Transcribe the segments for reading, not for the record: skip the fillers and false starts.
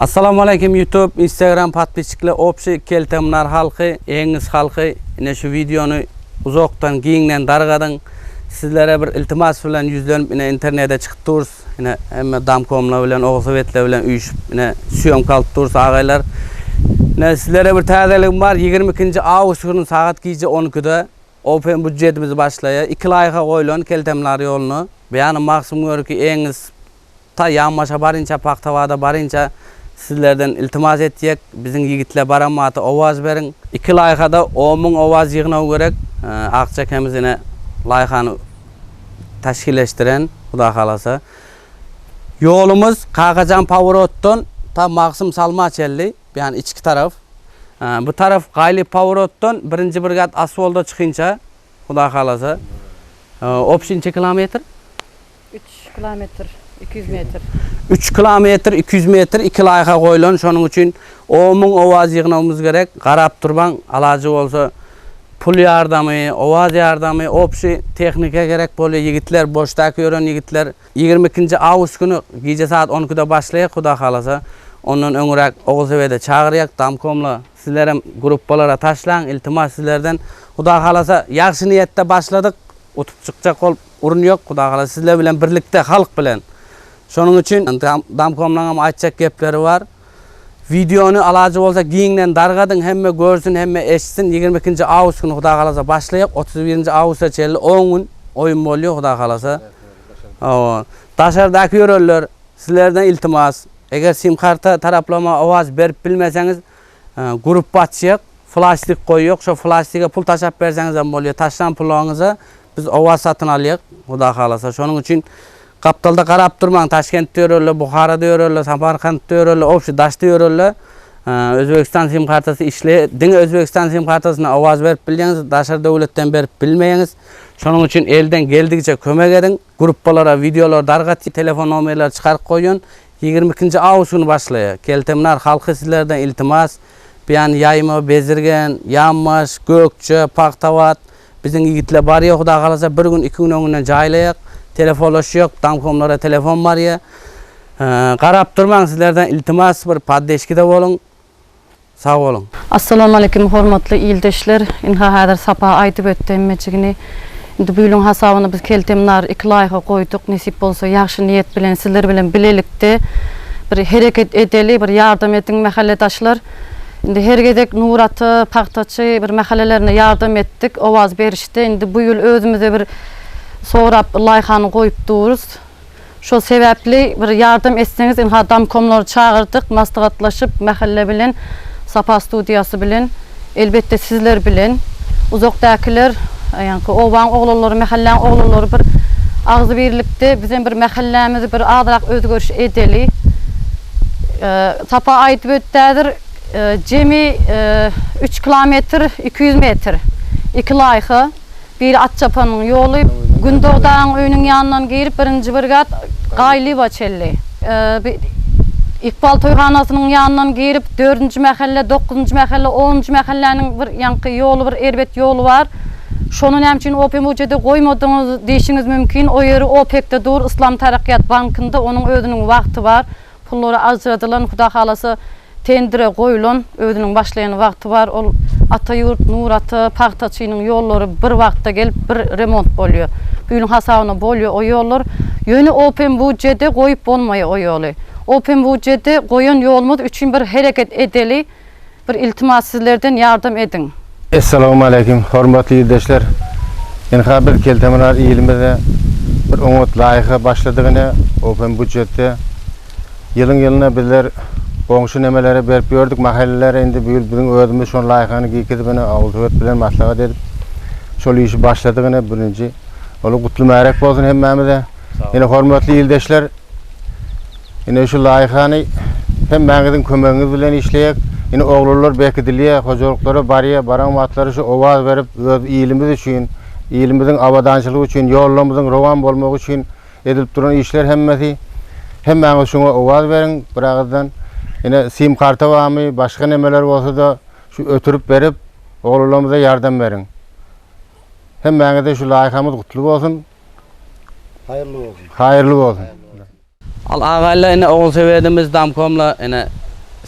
Assalamu alaikum YouTube, Instagram подписчиклер, общий keltemnar halkı, Engiz halkı. Yine şu videonu uzaktan giyingen dargadan sizlere bir iltimas bilen yüzlenip yine internete çıkıp duruz. Yine hem Damkomla bilen, Oğuzsovet'le bilen uyuşup yine süyom kalıp duruz ağaylar. Yine sizlere bir tazeligim var. 22. Ağustos günü saat gece 12'de Open budjetimiz başlaya. 2 layıka koyulan keltemnar yolunu. Beyanı maksimum görür ki Engiz ta yanmaşa barınca, Paktavada barınca sizlerden iltimas ettik. Bizim yigitler baramatı ovaz verin. 2 layıkada 10.000 ovaz yığınav gerek. Akçakemiz yine layıkanı teşkilleştiren, Xuda kalasa. Yolumuz Kakacan Powerot'tan ta Maksim Salmaçelli, yani içki taraf. Bu taraf Gayli Powerot'tan 1. Brigad asfalda çıkınca, Xuda kalasa. Opşinçe kilometre? 3 kilometre, 200 metre. 3 kilometre, 200 metre 2 layıka koyulan. Şonun için 10.000 ovaz yığınamız gerek. Qarap turban alacı olsa pul yardımı, ovaz yardımı, opşi texnika gerek böyle yigitler, boştaki öğren yigitler. 22. Ağustos günü gece saat 12'de başlayak, Xuda kalasa. Onun öňürek Oğuzsovet'e çağıryak, Damkomla sizlerem gruppalara taşlan, iltimas sizlerden. Xuda kalasa yaxşı niyette başladık. Utup çıkacak ol urun yok, Xuda kalasa sizler bilen birlikte, halk bilen. Şonun için Damkomlaňam aýtjak gepleri var. Videonu alacı bolsa giýiňden dargadyn, hemme görsün, hemme eşitsin. 22. Ağustos günü Xuda kalasa başlayak. 31. Ağustos'a çelli 10 gün oyun bolýar, Xuda kalasa. Daşardaky ýöreler sizlerden iltimas. Eger sim karta taraplama awaz berip bilmeseňiz, grup batjak, plastik koýýak. Şo plastige pul taşap berseňiz hem bolýar. Taşlan puluňyza biz awaz satyn alýak, Xuda kalasa. Şonuň üçün Kaptalda qarap durmaň, Taşkentde ýöreler, Buharada ýöreler, Samarkandda ýöreler, opşy Daşda ýöreler. Özbekistan sim kartasy işleýär. Özbekistan sim kartasyna awaz berip bilýäňiz, Daşar döwletden berip bilmeýäňiz. Şonuň üçin elden geldigçe kömek edin. Gruppalara, videolar dargaty, telefon nomerleri çykaryp goýun. 22. Ağustos günü başlaýar. Keltemnar halky sizlerden iltimas, beýan ýaýma, bezirgen, Yanmaş, Gökçe, Paktavat biziň yigitler barýar, Xuda kalasa bir gün 2 gün öňünden jaýlaýak. Telefonlaşıyor, Damkomlara telefon var ya. Qarap durmaň, sizlerden iltimas bir poddeşkide bolun. Sağ olun. Assalamu alaikum hormatly ildeşler. Inha häzir sapa aýdyp ötdemmeçigini. Indi buýlun hasabyny biz keltemnar 2 layıka koýduk. Nesip bolsa ýaxşy niýet bilen sizler bilen bilelikde bir hereket edeli, bir ýardam ediň mahalledaşlar. Indi hergedek Nuraty, Paktaçy bir mahallelerine ýardam etdik, awaz berişdi. Indi bu ýyl özümüze bir sorap layıkanı koyup duruz. Şu sebepli bir yardım etseňiz inha Damkomlary çağırdık, maslahatlaşıp mahalle bilen, Sapa studiyası bilen, elbette sizler bilen, uzakdakiler, yani oban oğlanları, mahalleň oğlanları bir ağzı birlikte bizim bir mahallemizi bir adırak özgörüş edeli. Sapa aýdyp ötdädir, jemi 3 kilometre, 200 metre, 2 layıka, bir Atçapanyň ýoly. Gündoğdan öýüniň ýanyndan girip 1. Brigad Gayli Baçelli. İkbal toýhanasynyň ýanyndan girip 4-nji mahalle, 9-njy mahalle, 10-njy mahalleniň bir ýanky ýoly, bir erbet ýoly bar. Şonu näme üçin OP mujede goýmadyňyz diýişiňiz mümkin. O ýeri OPEK'de dur, Islam Taraqqiyat Bankynda onuň özüniň wagty bar. Pullary ajradylan, Xuda kalasa tendire goýulan, özüniň başlayan wagty bar. Ol Ataýurt, Nuraty, Paktaçynyň ýollary bir wagtda gelip bir remont bolýar. Buýlun hasabyna bolýar o ýollar. Ýöne Open budjede goýup bolmaýar o ýoly. Open budjede goýan ýolumuz üçin bir hereket edeli, bir iltimas sizlerden ýardam edin. Assalamu alaikum hormatly ýurtdaşlar. Inha bir keltemnar ýylimizde bir umut laýyky başladygyny Open budjetde ýylyň ýylyna bizler Oňşy nemelere berip ýördük, mahallelere indi bizim özümüz şol laýykany giýkizip Oğuzsowet bilen maslahat edip şol işi başladygyny birinji olu gutly märek bolsun hemmemize. Ýene hormatly ýurtdaşlar, ýene şu laýykany hemmeňiziň kömegiňiz bilen işleýek. Ýene oglanlar bekidilýär, hojalyklary barýar, baraňmatlary şu owaz berip öz ýylymyz üçin, ýylymyzyň abadançylygy üçin, ýollarymyzyň rowan bolmagy üçin edilip duran işler hemmesi. Hemmeňiz şoňa owaz beriň bir agızdan. Yine sim karta wamy, başga nemeler bolsa da şu ötürüp berip oglanlarymyza ýardam beriň. Hemmeňize şu laýykymyz gutly bolsun. Haýyrly bolsun. Al ağayla yine Oğuzsovet'imiz Damkomla yine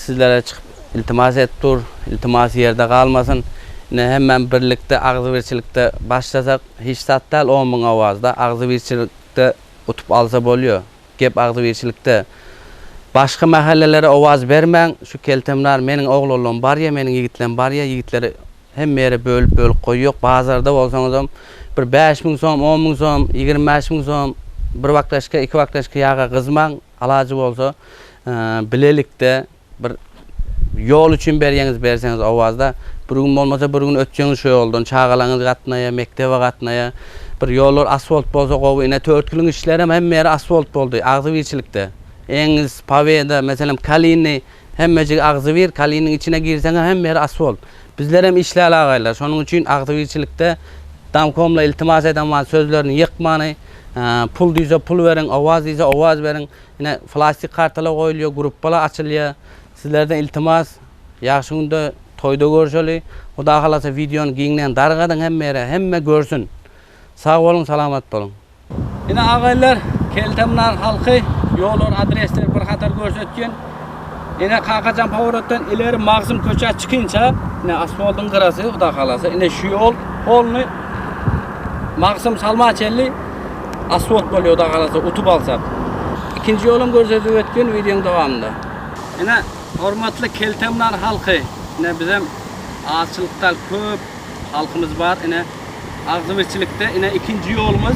sizlere çıkıp iltimas ettir, iltimas yerde kalmasın. Yine hemen birlikte ağzıverçilikte başlasak hiç sat değil 10 bin avazda ağzıverçilikte utup alsa boluyor. Gep ağzıverçilikte başka mahallelere avaz vermen, şu keltemler menin oğlum var ya, menin yigitlerim var ya, yigitleri hem yere bölüp koyuyor. Bazarda olsanız bir 5 bin so'm, 10 bin so'm, 25 bin so'm bir vaktaşka, 2 vaktaşka yağa kızman alacı olsa bilelikte bir yol için berseniz avazda bir gün olmasa bir gün öteceğiniz şey oldu. Çağalanız katnaya, mektebe katnaya bir yollar asfalt bolsa qovu ine 4 yılın işlerim hem yere asfalt boldu. Ağzıverçilikte. Eňiz paveda mesela kalini hemmeci ağzıver, kalinin içine girseniz hem yere asfalt. Bizler hem işler ağaylar. Şonun için ağzıverçilikte damkomla iltimas eden sözlerini yıkmanı, pul diyse pul verin, avaz diyse avaz verin. Yine plastik kartalar koyuluyor, gruplar açılıyor. Sizlerden iltimas, yaxşı günde toyda görüşeli. O da kalasa videonun giyinden dargadan hemme görsün. Sağ olun, salamat olun. Yine ağaylar, Keltemnar halkı yollar, adresler bir katar görsetken. Yine Kakacan Pavorot'tan ileri Mağzım köçe çıkınca yine asfaltın kırası o da kalasa. Yine şu yolunu Mağzım Salmaçelli asfalt boluyor da kalasa utup alsak. İkinci yolum görsetken videonun devamında. Yine hormatlı Keltemnar halkı, yine bizim ağaççılıkta köp halkımız var. Yine ağzıverçilikte yine ikinci yolumuz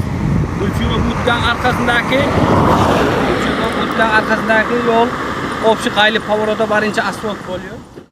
Gülçürük Mutlu'nun arkasındaki yol Opşi Qaylı Pavorot'a varınca asfalt oluyor.